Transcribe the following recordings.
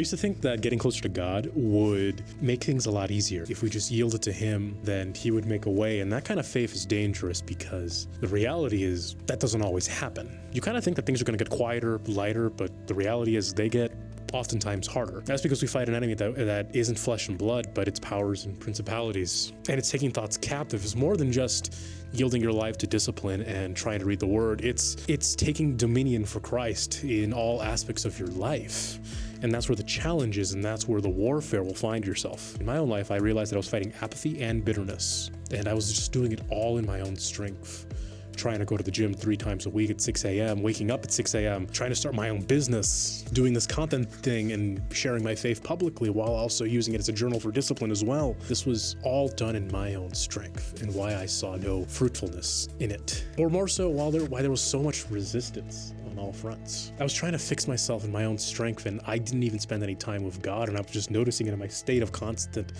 I used to think that getting closer to God would make things a lot easier. If we just yielded to him, then he would make a way. And that kind of faith is dangerous because the reality is that doesn't always happen. You kind of think that things are going to get quieter, lighter, but the reality is they get oftentimes harder. That's because we fight an enemy that isn't flesh and blood, but it's powers and principalities. And it's taking thoughts captive. It's more than just yielding your life to discipline and trying to read the word. It's taking dominion for Christ in all aspects of your life. And that's where the challenge is, and that's where the warfare will find yourself. In my own life, I realized that I was fighting apathy and bitterness, and I was just doing it all in my own strength. Trying to go to the gym 3 times a week at 6 a.m., waking up at 6 a.m., trying to start my own business, doing this content thing and sharing my faith publicly while also using it as a journal for discipline as well. This was all done in my own strength, and why I saw no fruitfulness in it. Or more so, why there was so much resistance on all fronts. I was trying to fix myself in my own strength, and I didn't even spend any time with God, and I was just noticing it in my state of constant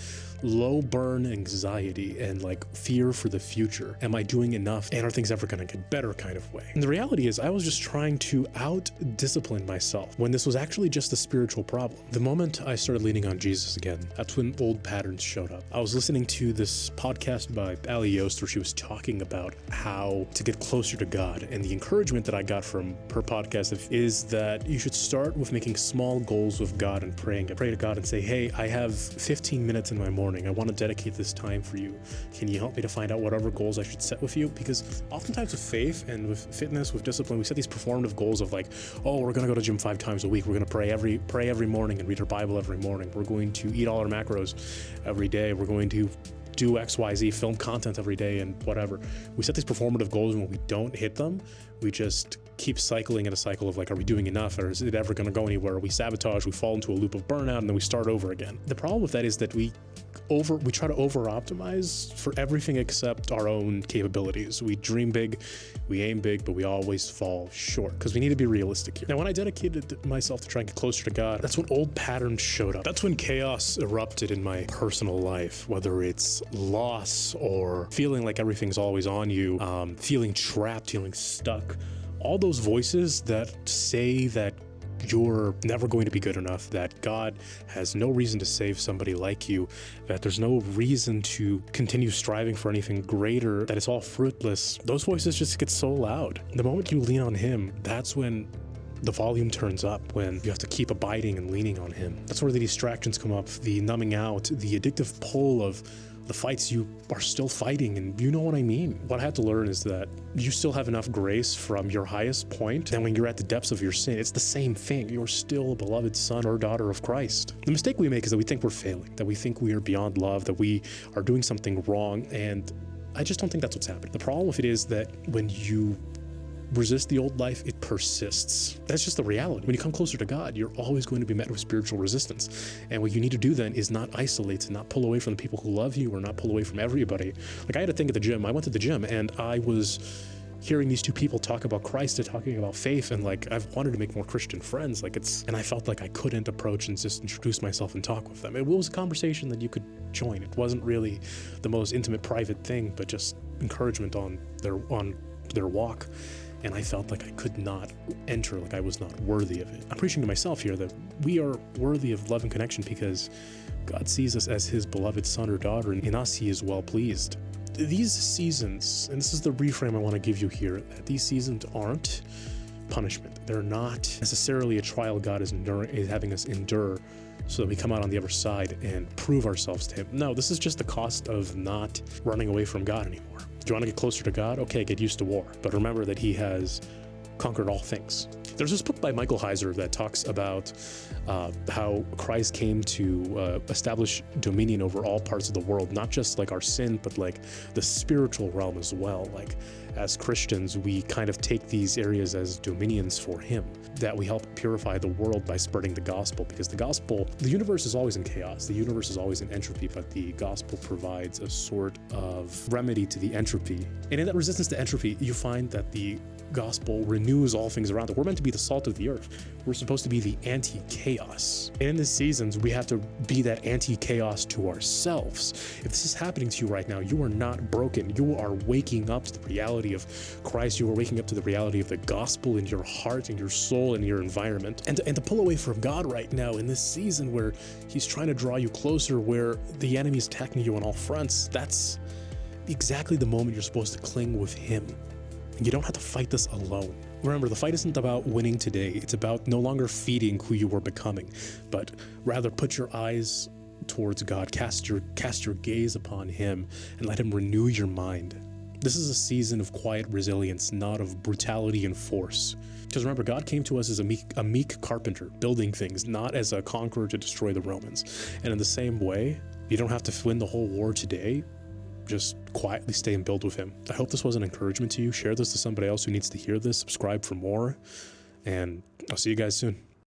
low burn anxiety and like fear for the future. Am I doing enough? And are things ever going to get better kind of way? And the reality is I was just trying to out-discipline myself when this was actually just a spiritual problem. The moment I started leaning on Jesus again, that's when old patterns showed up. I was listening to this podcast by Ali Yost where she was talking about how to get closer to God, and the encouragement that I got from her podcast is that you should start with making small goals with God and praying. Pray to God and say, hey, I have 15 minutes in my morning. I want to dedicate this time for you. Can you help me to find out whatever goals I should set with you? Because oftentimes with faith and with fitness, with discipline, we set these performative goals of like, oh, we're going to go to gym 5 times a week. We're going to pray every morning and read our Bible every morning. We're going to eat all our macros every day. We're going to do XYZ, film content every day and whatever. We set these performative goals, and when we don't hit them, we just keep cycling in a cycle of like, are we doing enough, or is it ever going to go anywhere? We sabotage, we fall into a loop of burnout, and then we start over again. The problem with that is that we try to over-optimize for everything except our own capabilities. We dream big, we aim big, but we always fall short because we need to be realistic here. Now, when I dedicated myself to trying to get closer to God, that's when old patterns showed up. That's when chaos erupted in my personal life, whether it's loss or feeling like everything's always on you, feeling trapped, feeling stuck. All those voices that say that you're never going to be good enough, that God has no reason to save somebody like you, that there's no reason to continue striving for anything greater, that it's all fruitless. Those voices just get so loud. The moment you lean on him, that's when the volume turns up, when you have to keep abiding and leaning on him. That's where the distractions come up, the numbing out, the addictive pull of the fights you are still fighting, and you know what I mean. What I had to learn is that you still have enough grace from your highest point, and when you're at the depths of your sin, it's the same thing. You're still a beloved son or daughter of Christ. The mistake we make is that we think we're failing, that we think we are beyond love, that we are doing something wrong, and I just don't think that's what's happening. The problem with it is that when you resist the old life, it persists. That's just the reality. When you come closer to God, you're always going to be met with spiritual resistance. And what you need to do then is not isolate, and not pull away from the people who love you, or not pull away from everybody. Like, I had a thing at the gym. I went to the gym and I was hearing these 2 people talk about Christ and talking about faith, and like, I've wanted to make more Christian friends. And I felt like I couldn't approach and just introduce myself and talk with them. It was a conversation that you could join. It wasn't really the most intimate, private thing, but just encouragement on their walk. And I felt like I could not enter, like I was not worthy of it. I'm preaching to myself here that we are worthy of love and connection because God sees us as his beloved son or daughter, and in us he is well pleased. These seasons, and this is the reframe I want to give you here, that these seasons aren't punishment. They're not necessarily a trial God is having us endure so that we come out on the other side and prove ourselves to him. No, this is just the cost of not running away from God anymore. Do you want to get closer to God? Okay, get used to war. But remember that he has conquered all things. There's this book by Michael Heiser that talks about how Christ came to establish dominion over all parts of the world, not just like our sin, but like the spiritual realm as well. Like, as Christians, we kind of take these areas as dominions for him, that we help purify the world by spreading the gospel, because the universe is always in chaos. The universe is always in entropy, but the gospel provides a sort of remedy to the entropy. And in that resistance to entropy, you find that the gospel renews all things around it. We're meant to be the salt of the earth. We're supposed to be the anti-chaos. And in the seasons, we have to be that anti-chaos to ourselves. If this is happening to you right now, you are not broken. You are waking up to the reality of Christ. You are waking up to the reality of the gospel in your heart, in your soul, in your environment. And to pull away from God right now in this season where he's trying to draw you closer, where the enemy is attacking you on all fronts, that's exactly the moment you're supposed to cling with him. And you don't have to fight this alone. Remember, the fight isn't about winning today. It's about no longer feeding who you were becoming, but rather put your eyes towards God, cast your gaze upon him, and let him renew your mind. This is a season of quiet resilience, not of brutality and force. Because remember, God came to us as a meek carpenter, building things, not as a conqueror to destroy the Romans. And in the same way, you don't have to win the whole war today. Just quietly stay and build with him. I hope this was an encouragement to you. Share this to somebody else who needs to hear this. Subscribe for more. And I'll see you guys soon.